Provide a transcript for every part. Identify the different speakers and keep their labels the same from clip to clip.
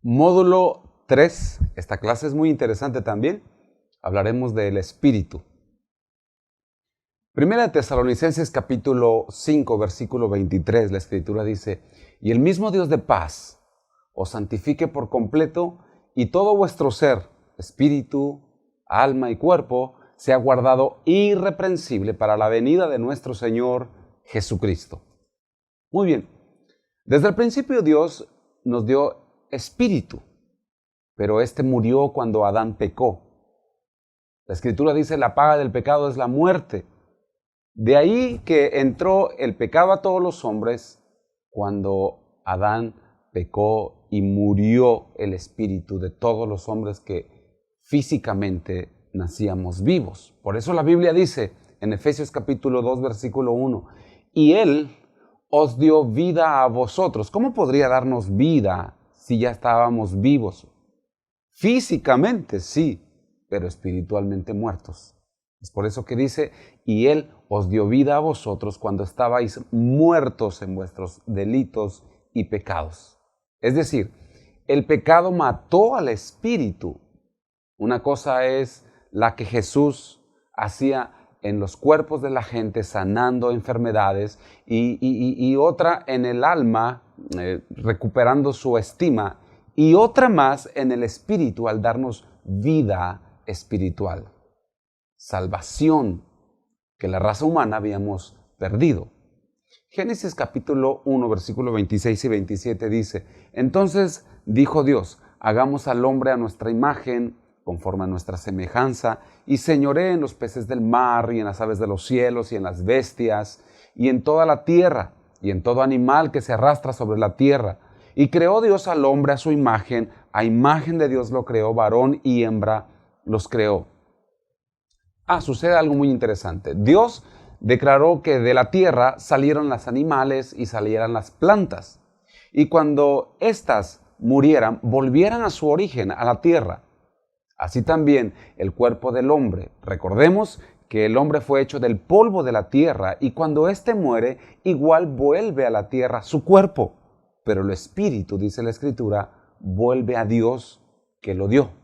Speaker 1: Módulo 3. Esta clase es muy interesante también. Hablaremos del Espíritu. Primera de Tesalonicenses capítulo 5, versículo 23, la Escritura dice: Y el mismo Dios de paz os santifique por completo, y todo vuestro ser, espíritu, alma y cuerpo, sea guardado irreprensible para la venida de nuestro Señor Jesucristo. Muy bien. Desde el principio Dios nos dio espíritu, pero este murió cuando Adán pecó. La Escritura dice: la paga del pecado es la muerte. De ahí que entró el pecado a todos los hombres cuando Adán pecó y murió el espíritu de todos los hombres que físicamente nacíamos vivos. Por eso la Biblia dice en Efesios capítulo 2, versículo 1, y Él os dio vida a vosotros. ¿Cómo podría darnos vida si ya estábamos vivos? Físicamente sí, pero espiritualmente muertos. Es por eso que dice: y Él os dio vida a vosotros cuando estabais muertos en vuestros delitos y pecados. Es decir, el pecado mató al espíritu. Una cosa es la que Jesús hacía en los cuerpos de la gente, sanando enfermedades, y otra en el alma, recuperando su estima, y otra más en el espíritu, al darnos vida espiritual. Salvación que la raza humana habíamos perdido. Génesis capítulo 1, versículo 26 y 27 dice: Entonces dijo Dios: hagamos al hombre a nuestra imagen, conforme a nuestra semejanza, y señoree en los peces del mar, y en las aves de los cielos, y en las bestias, y en toda la tierra, y en todo animal que se arrastra sobre la tierra. Y creó Dios al hombre a su imagen de Dios lo creó, varón y hembra los creó. Sucede algo muy interesante. Dios declaró que de la tierra salieron los animales y salieran las plantas. Y cuando éstas murieran, volvieran a su origen, a la tierra. Así también el cuerpo del hombre. Recordemos que el hombre fue hecho del polvo de la tierra, y cuando éste muere, igual vuelve a la tierra su cuerpo. Pero el espíritu, dice la Escritura, vuelve a Dios que lo dio.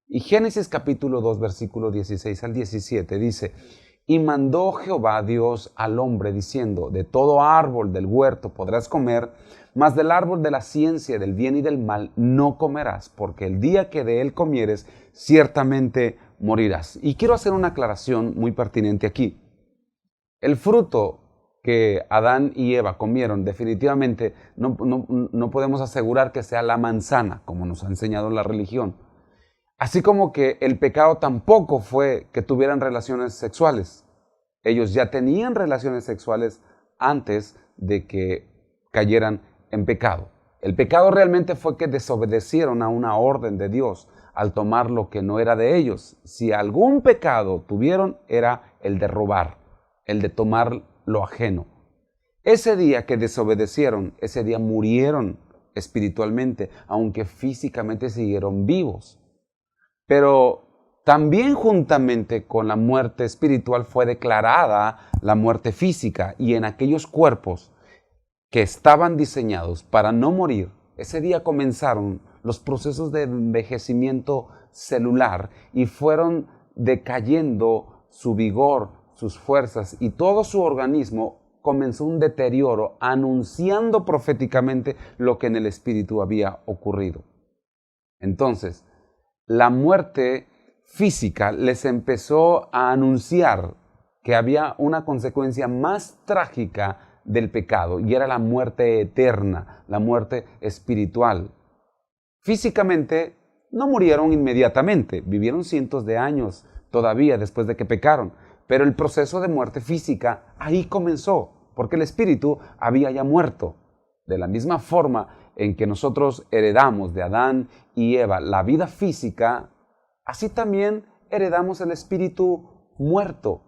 Speaker 1: Y Génesis capítulo 2, versículo 16 al 17 dice: Y mandó Jehová Dios al hombre diciendo: De todo árbol del huerto podrás comer, mas del árbol de la ciencia del bien y del mal no comerás, porque el día que de él comieres, ciertamente morirás. Y quiero hacer una aclaración muy pertinente aquí. El fruto que Adán y Eva comieron, definitivamente no podemos asegurar que sea la manzana, como nos ha enseñado la religión. Así como que el pecado tampoco fue que tuvieran relaciones sexuales. Ellos ya tenían relaciones sexuales antes de que cayeran en pecado. El pecado realmente fue que desobedecieron a una orden de Dios al tomar lo que no era de ellos. Si algún pecado tuvieron, era el de robar, el de tomar lo ajeno. Ese día que desobedecieron, ese día murieron espiritualmente, aunque físicamente siguieron vivos. Pero también juntamente con la muerte espiritual fue declarada la muerte física, y en aquellos cuerpos que estaban diseñados para no morir, ese día comenzaron los procesos de envejecimiento celular y fueron decayendo su vigor, sus fuerzas, y todo su organismo comenzó un deterioro, anunciando proféticamente lo que en el espíritu había ocurrido. Entonces, la muerte física les empezó a anunciar que había una consecuencia más trágica del pecado, y era la muerte eterna, la muerte espiritual. Físicamente no murieron inmediatamente, vivieron cientos de años todavía después de que pecaron, pero el proceso de muerte física ahí comenzó, porque el espíritu había ya muerto. De la misma forma en que nosotros heredamos de Adán y Eva la vida física, así también heredamos el espíritu muerto.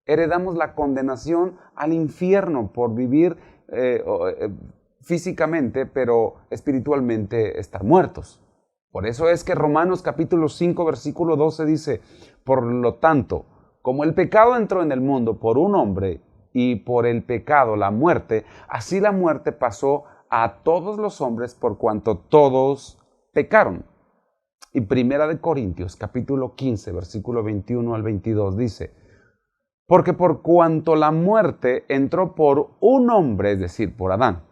Speaker 1: Heredamos la condenación al infierno por vivir físicamente, pero espiritualmente estar muertos. Por eso es que Romanos capítulo 5, versículo 12 dice: Por lo tanto, como el pecado entró en el mundo por un hombre, y por el pecado la muerte, así la muerte pasó a todos los hombres por cuanto todos pecaron. Y Primera de Corintios, capítulo 15, versículo 21 al 22 dice, porque por cuanto la muerte entró por un hombre, es decir, por Adán,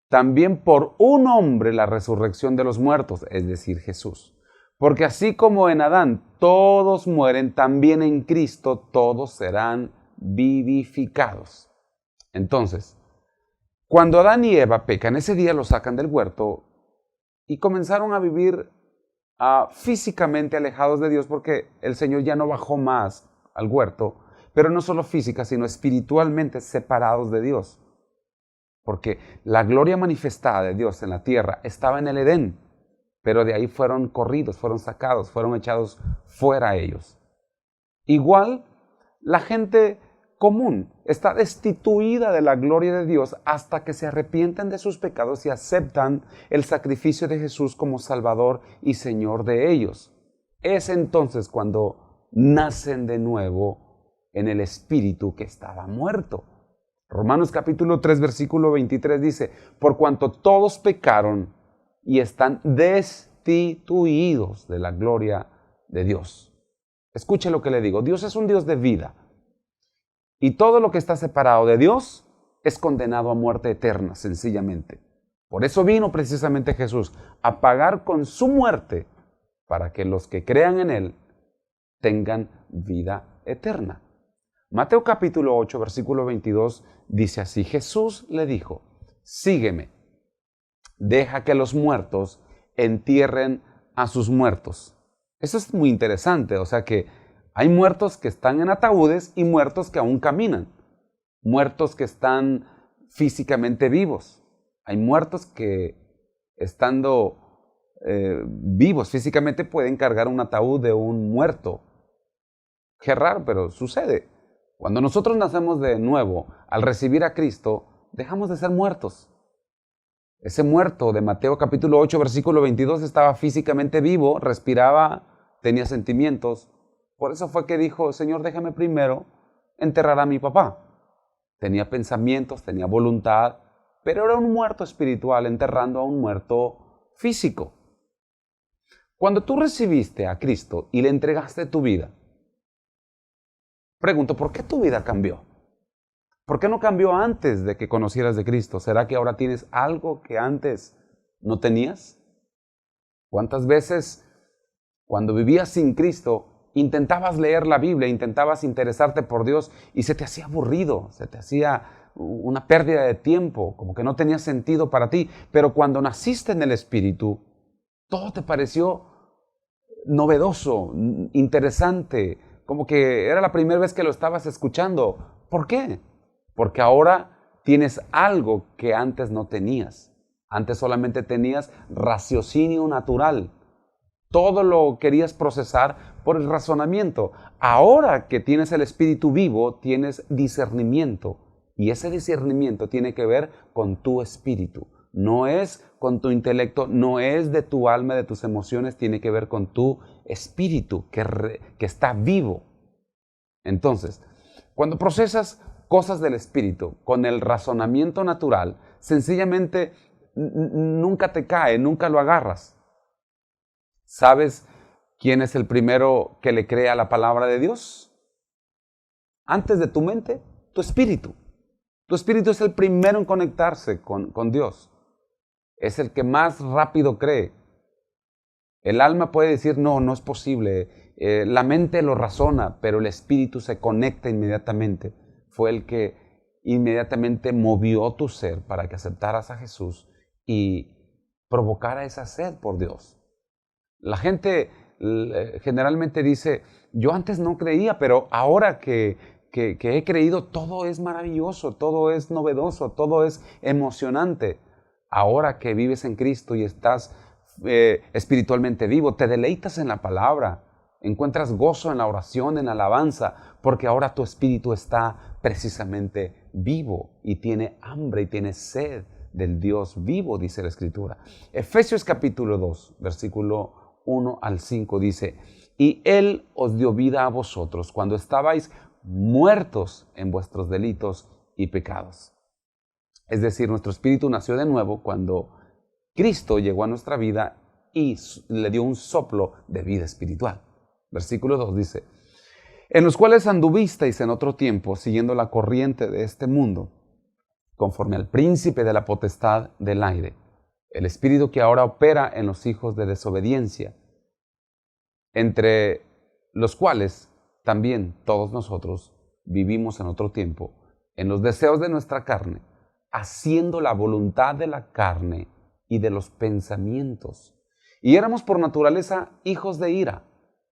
Speaker 1: también por un hombre la resurrección de los muertos, es decir, Jesús. Porque así como en Adán todos mueren, también en Cristo todos serán vivificados. Entonces, cuando Adán y Eva pecan, ese día los sacan del huerto y comenzaron a vivir físicamente alejados de Dios porque el Señor ya no bajó más al huerto, pero no solo física, sino espiritualmente separados de Dios. Porque la gloria manifestada de Dios en la tierra estaba en el Edén, pero de ahí fueron corridos, fueron sacados, fueron echados fuera ellos. Igual, la gente común está destituida de la gloria de Dios hasta que se arrepienten de sus pecados y aceptan el sacrificio de Jesús como Salvador y Señor de ellos. Es entonces cuando nacen de nuevo en el espíritu que estaba muerto. Romanos capítulo 3, versículo 23 dice, por cuanto todos pecaron y están destituidos de la gloria de Dios. Escuche lo que le digo, Dios es un Dios de vida y todo lo que está separado de Dios es condenado a muerte eterna, sencillamente. Por eso vino precisamente Jesús a pagar con su muerte para que los que crean en Él tengan vida eterna. Mateo capítulo 8, versículo 22 dice así, Jesús le dijo, sígueme, deja que los muertos entierren a sus muertos. Eso es muy interesante, o sea que hay muertos que están en ataúdes y muertos que aún caminan, muertos que están físicamente vivos. Hay muertos que estando vivos físicamente pueden cargar un ataúd de un muerto. Qué raro, pero sucede. Cuando nosotros nacemos de nuevo, al recibir a Cristo, dejamos de ser muertos. Ese muerto de Mateo capítulo 8, versículo 22 estaba físicamente vivo, respiraba, tenía sentimientos. Por eso fue que dijo, Señor, déjame primero enterrar a mi papá. Tenía pensamientos, tenía voluntad, pero era un muerto espiritual enterrando a un muerto físico. Cuando tú recibiste a Cristo y le entregaste tu vida, pregunto, ¿por qué tu vida cambió? ¿Por qué no cambió antes de que conocieras de Cristo? ¿Será que ahora tienes algo que antes no tenías? ¿Cuántas veces cuando vivías sin Cristo intentabas leer la Biblia, intentabas interesarte por Dios y se te hacía aburrido, se te hacía una pérdida de tiempo, como que no tenía sentido para ti? Pero cuando naciste en el Espíritu, todo te pareció novedoso, interesante, como que era la primera vez que lo estabas escuchando. ¿Por qué? Porque ahora tienes algo que antes no tenías. Antes solamente tenías raciocinio natural. Todo lo querías procesar por el razonamiento. Ahora que tienes el Espíritu vivo, tienes discernimiento. Y ese discernimiento tiene que ver con tu espíritu. No es con tu intelecto, no es de tu alma, de tus emociones, tiene que ver con tu espíritu que está vivo. Entonces, cuando procesas cosas del espíritu con el razonamiento natural, sencillamente nunca te cae, nunca lo agarras. ¿Sabes quién es el primero que le cree a la palabra de Dios? Antes de tu mente, tu espíritu. Tu espíritu es el primero en conectarse con Dios. Es el que más rápido cree. El alma puede decir, no, no es posible. La mente lo razona, pero el espíritu se conecta inmediatamente. Fue el que inmediatamente movió tu ser para que aceptaras a Jesús y provocara esa sed por Dios. La gente generalmente dice, yo antes no creía, pero ahora que he creído, todo es maravilloso, todo es novedoso, todo es emocionante. Ahora que vives en Cristo y estás espiritualmente vivo, te deleitas en la palabra, encuentras gozo en la oración, en la alabanza, porque ahora tu espíritu está precisamente vivo y tiene hambre y tiene sed del Dios vivo, dice la Escritura. Efesios capítulo 2, versículo 1 al 5 dice, y Él os dio vida a vosotros cuando estabais muertos en vuestros delitos y pecados. Es decir, nuestro espíritu nació de nuevo cuando Cristo llegó a nuestra vida y le dio un soplo de vida espiritual. Versículo 2 dice, en los cuales anduvisteis en otro tiempo, siguiendo la corriente de este mundo, conforme al príncipe de la potestad del aire, el espíritu que ahora opera en los hijos de desobediencia, entre los cuales también todos nosotros vivimos en otro tiempo, en los deseos de nuestra carne, haciendo la voluntad de la carne y de los pensamientos. Y éramos por naturaleza hijos de ira,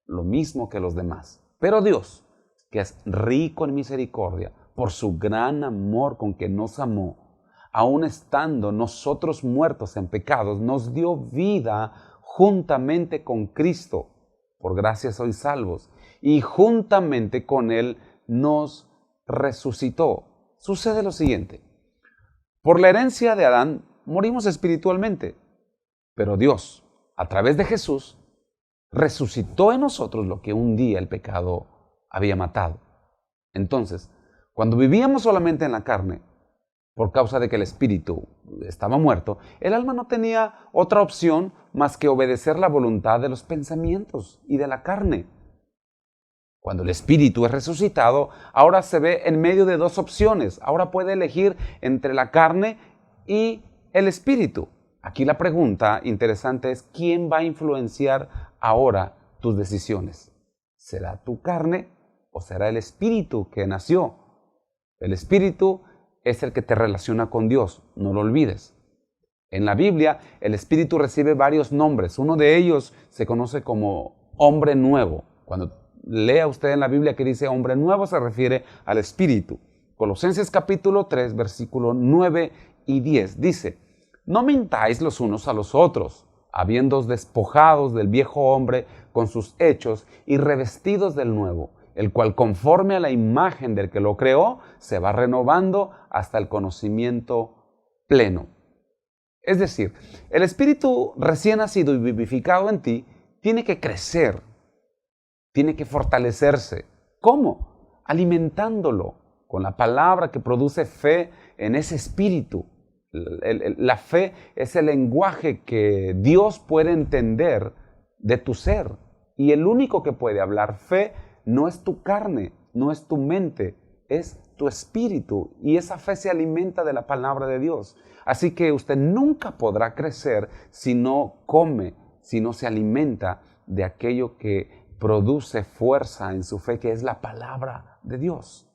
Speaker 1: lo mismo que los demás. Pero Dios, que es rico en misericordia, por su gran amor con que nos amó, aun estando nosotros muertos en pecados, nos dio vida juntamente con Cristo. Por gracia sois salvos. Y juntamente con Él nos resucitó. Sucede lo siguiente. Por la herencia de Adán morimos espiritualmente, pero Dios, a través de Jesús, resucitó en nosotros lo que un día el pecado había matado. Entonces, cuando vivíamos solamente en la carne, por causa de que el espíritu estaba muerto, el alma no tenía otra opción más que obedecer la voluntad de los pensamientos y de la carne. Cuando el espíritu es resucitado, ahora se ve en medio de dos opciones. Ahora puede elegir entre la carne y el espíritu. Aquí la pregunta interesante es, ¿quién va a influenciar ahora tus decisiones? ¿Será tu carne o será el espíritu que nació? El espíritu es el que te relaciona con Dios, no lo olvides. En la Biblia, el espíritu recibe varios nombres. Uno de ellos se conoce como hombre nuevo. Cuando lea usted en la Biblia que dice hombre nuevo, se refiere al espíritu. Colosenses capítulo 3, versículo 9 y 10 dice, no mintáis los unos a los otros, habiéndoos despojados del viejo hombre con sus hechos y revestidos del nuevo, el cual conforme a la imagen del que lo creó, se va renovando hasta el conocimiento pleno. Es decir, el espíritu recién nacido y vivificado en ti tiene que crecer, tiene que fortalecerse. ¿Cómo? Alimentándolo con la palabra que produce fe en ese espíritu. La fe es el lenguaje que Dios puede entender de tu ser. Y el único que puede hablar fe no es tu carne, no es tu mente, es tu espíritu. Y esa fe se alimenta de la palabra de Dios. Así que usted nunca podrá crecer si no come, si no se alimenta de aquello que produce fuerza en su fe, que es la palabra de Dios.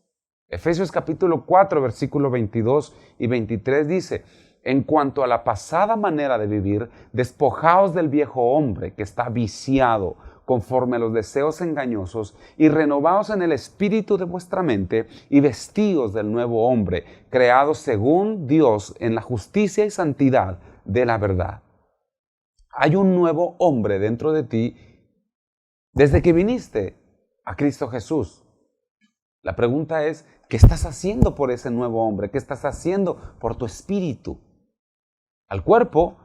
Speaker 1: Efesios capítulo 4, versículo 22 y 23 dice, en cuanto a la pasada manera de vivir, despojaos del viejo hombre que está viciado conforme a los deseos engañosos y renovaos en el espíritu de vuestra mente y vestíos del nuevo hombre, creado según Dios en la justicia y santidad de la verdad. Hay un nuevo hombre dentro de ti desde que viniste a Cristo Jesús. La pregunta es, ¿qué estás haciendo por ese nuevo hombre? ¿Qué estás haciendo por tu espíritu? Al cuerpo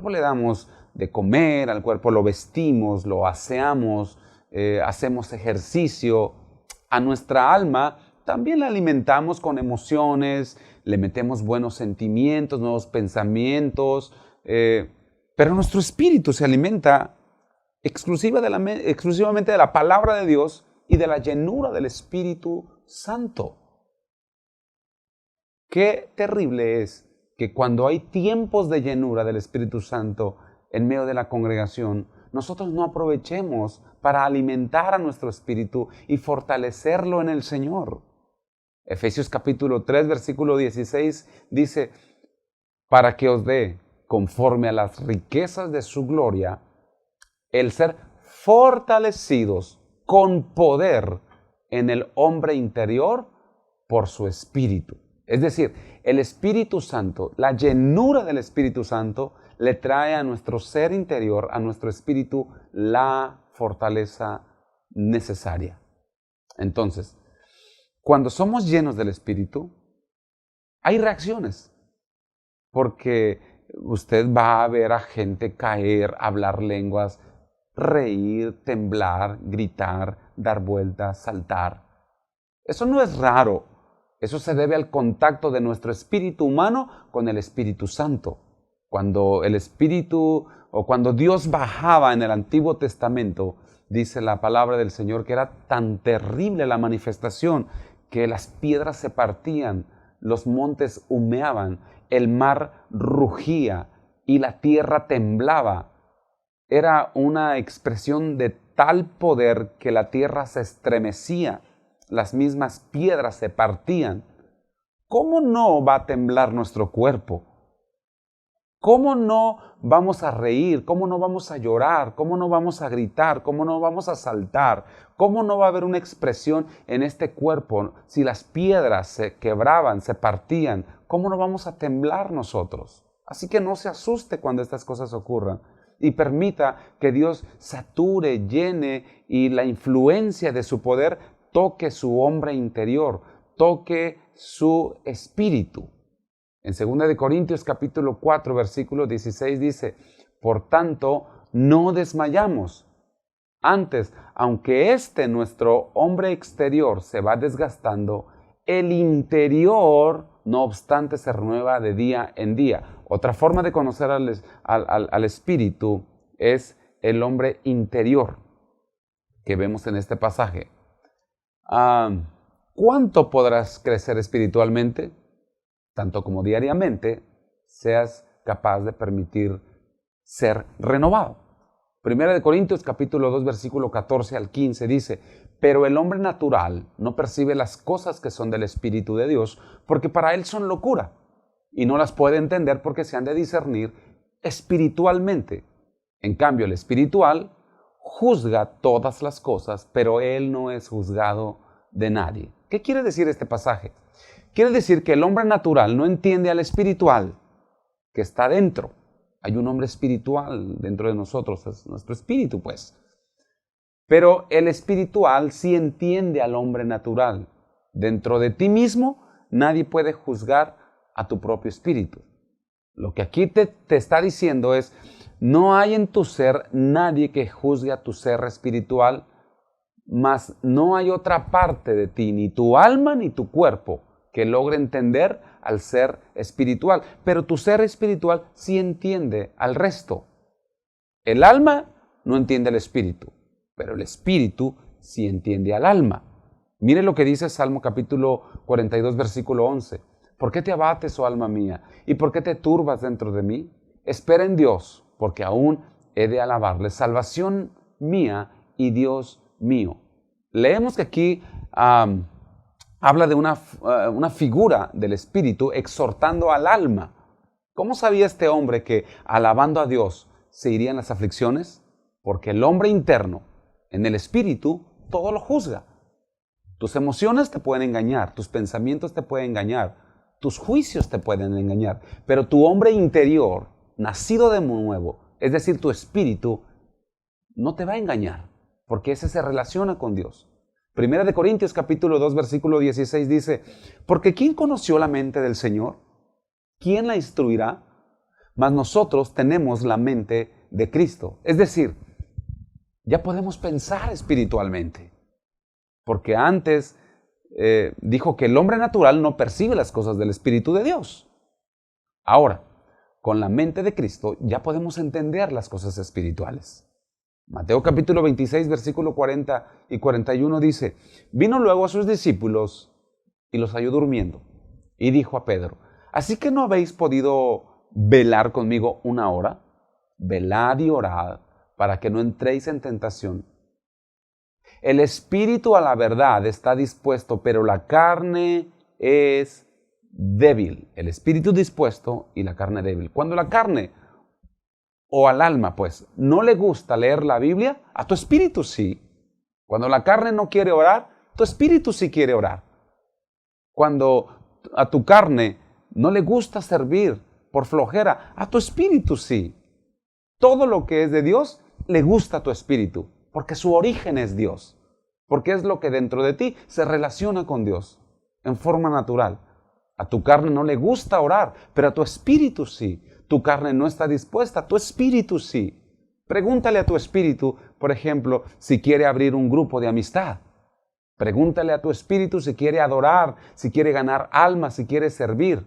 Speaker 1: le damos de comer, al cuerpo lo vestimos, lo aseamos, hacemos ejercicio. A nuestra alma también la alimentamos con emociones, le metemos buenos sentimientos, nuevos pensamientos, pero nuestro espíritu se alimenta exclusivamente de la palabra de Dios y de la llenura del Espíritu Santo. Qué terrible es que cuando hay tiempos de llenura del Espíritu Santo en medio de la congregación, nosotros no aprovechemos para alimentar a nuestro espíritu y fortalecerlo en el Señor. Efesios capítulo 3, versículo 16 dice, para que os dé, conforme a las riquezas de su gloria, el ser fortalecidos con poder en el hombre interior por su espíritu. Es decir, el Espíritu Santo, la llenura del Espíritu Santo le trae a nuestro ser interior, a nuestro espíritu, la fortaleza necesaria. Entonces, cuando somos llenos del Espíritu, hay reacciones, porque usted va a ver a gente caer, hablar lenguas, reír, temblar, gritar, dar vueltas, saltar. Eso no es raro. Eso se debe al contacto de nuestro espíritu humano con el Espíritu Santo. Cuando el espíritu o cuando Dios bajaba en el Antiguo Testamento, dice la palabra del Señor que era tan terrible la manifestación que las piedras se partían, los montes humeaban, el mar rugía y la tierra temblaba. Era una expresión de tal poder que la tierra se estremecía, las mismas piedras se partían. ¿Cómo no va a temblar nuestro cuerpo? ¿Cómo no vamos a reír? ¿Cómo no vamos a llorar? ¿Cómo no vamos a gritar? ¿Cómo no vamos a saltar? ¿Cómo no va a haber una expresión en este cuerpo si las piedras se quebraban, se partían? ¿Cómo no vamos a temblar nosotros? Así que no se asuste cuando estas cosas ocurran y permita que Dios sature, llene y la influencia de su poder toque su hombre interior, toque su espíritu. En 2 Corintios capítulo 4, versículo 16 dice, por tanto, no desmayamos. Antes, aunque nuestro hombre exterior se va desgastando, el interior, no obstante, se renueva de día en día. Otra forma de conocer al espíritu es el hombre interior que vemos en este pasaje. ¿Cuánto podrás crecer espiritualmente? Tanto como diariamente seas capaz de permitir ser renovado. 1 Corintios capítulo 2 versículo 14 al 15 dice, pero el hombre natural no percibe las cosas que son del Espíritu de Dios, porque para él son locura, y no las puede entender porque se han de discernir espiritualmente. En cambio, el espiritual juzga todas las cosas, pero él no es juzgado de nadie. ¿Qué quiere decir este pasaje? Quiere decir que el hombre natural no entiende al espiritual que está dentro. Hay un hombre espiritual dentro de nosotros, es nuestro espíritu, pues. Pero el espiritual sí entiende al hombre natural. Dentro de ti mismo, nadie puede juzgar a tu propio espíritu. Lo que aquí te está diciendo es, no hay en tu ser nadie que juzgue a tu ser espiritual, mas no hay otra parte de ti, ni tu alma ni tu cuerpo, que logre entender al ser espiritual. Pero tu ser espiritual sí entiende al resto. El alma no entiende al espíritu, pero el espíritu sí entiende al alma. Mire lo que dice Salmo capítulo 42, versículo 11. ¿Por qué te abates, oh alma mía? ¿Y por qué te turbas dentro de mí? Espera en Dios, porque aún he de alabarle, salvación mía y Dios mío. Leemos que aquí habla de una figura del Espíritu exhortando al alma. ¿Cómo sabía este hombre que alabando a Dios se irían las aflicciones? Porque el hombre interno, en el Espíritu, todo lo juzga. Tus emociones te pueden engañar, tus pensamientos te pueden engañar, tus juicios te pueden engañar, pero tu hombre interior, nacido de nuevo, es decir, tu espíritu, no te va a engañar, porque ese se relaciona con Dios. 1 Corintios capítulo 2 versículo 16 dice, porque ¿quién conoció la mente del Señor? ¿Quién la instruirá? Mas nosotros tenemos la mente de Cristo. Es decir, ya podemos pensar espiritualmente. Porque antes dijo que el hombre natural no percibe las cosas del Espíritu de Dios. Ahora, con la mente de Cristo ya podemos entender las cosas espirituales. Mateo capítulo 26, versículo 40 y 41 dice, vino luego a sus discípulos y los halló durmiendo. Y dijo a Pedro, ¿así que no habéis podido velar conmigo una hora? Velad y orad para que no entréis en tentación. El espíritu a la verdad está dispuesto, pero la carne es débil. El espíritu dispuesto y la carne débil. Cuando la carne o al alma, pues, no le gusta leer la Biblia, a tu espíritu sí. Cuando la carne no quiere orar, tu espíritu sí quiere orar. Cuando a tu carne no le gusta servir por flojera, a tu espíritu sí. Todo lo que es de Dios le gusta a tu espíritu, porque su origen es Dios, porque es lo que dentro de ti se relaciona con Dios en forma natural. A tu carne no le gusta orar, pero a tu espíritu sí. Tu carne no está dispuesta, tu espíritu sí. Pregúntale a tu espíritu, por ejemplo, si quiere abrir un grupo de amistad. Pregúntale a tu espíritu si quiere adorar, si quiere ganar almas, si quiere servir.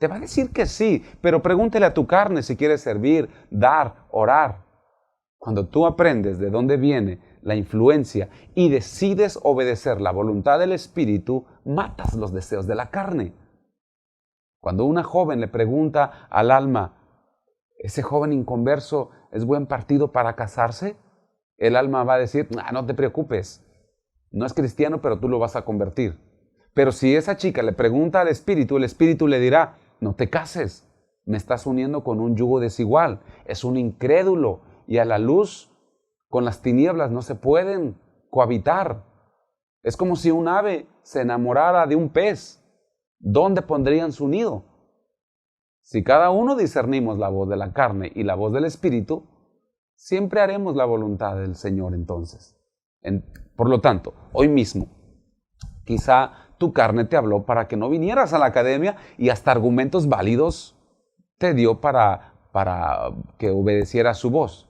Speaker 1: Te va a decir que sí, pero pregúntele a tu carne si quiere servir, dar, orar. Cuando tú aprendes de dónde viene la influencia y decides obedecer la voluntad del Espíritu, matas los deseos de la carne. Cuando una joven le pregunta al alma, ¿ese joven inconverso es buen partido para casarse? El alma va a decir, no te preocupes, no es cristiano, pero tú lo vas a convertir. Pero si esa chica le pregunta al Espíritu, el Espíritu le dirá, no te cases, me estás uniendo con un yugo desigual, es un incrédulo y a la luz con las tinieblas no se pueden cohabitar. Es como si un ave se enamorara de un pez. ¿Dónde pondrían su nido? Si cada uno discernimos la voz de la carne y la voz del Espíritu, siempre haremos la voluntad del Señor entonces. Por lo tanto, hoy mismo, quizá tu carne te habló para que no vinieras a la academia y hasta argumentos válidos te dio para que obedecieras su voz.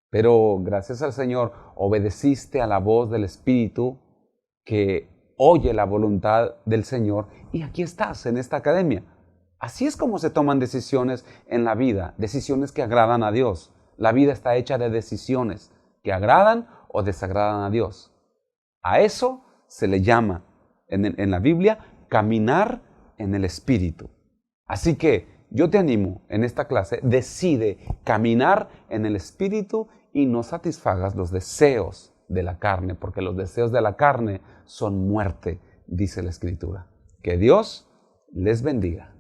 Speaker 1: Pero gracias al Señor obedeciste a la voz del Espíritu que oye la voluntad del Señor y aquí estás en esta academia. Así es como se toman decisiones en la vida, decisiones que agradan a Dios. La vida está hecha de decisiones que agradan o desagradan a Dios. A eso se le llama en la Biblia caminar en el Espíritu. Así que yo te animo en esta clase, decide caminar en el Espíritu y no satisfagas los deseos de la carne, porque los deseos de la carne son muerte, dice la Escritura. Que Dios les bendiga.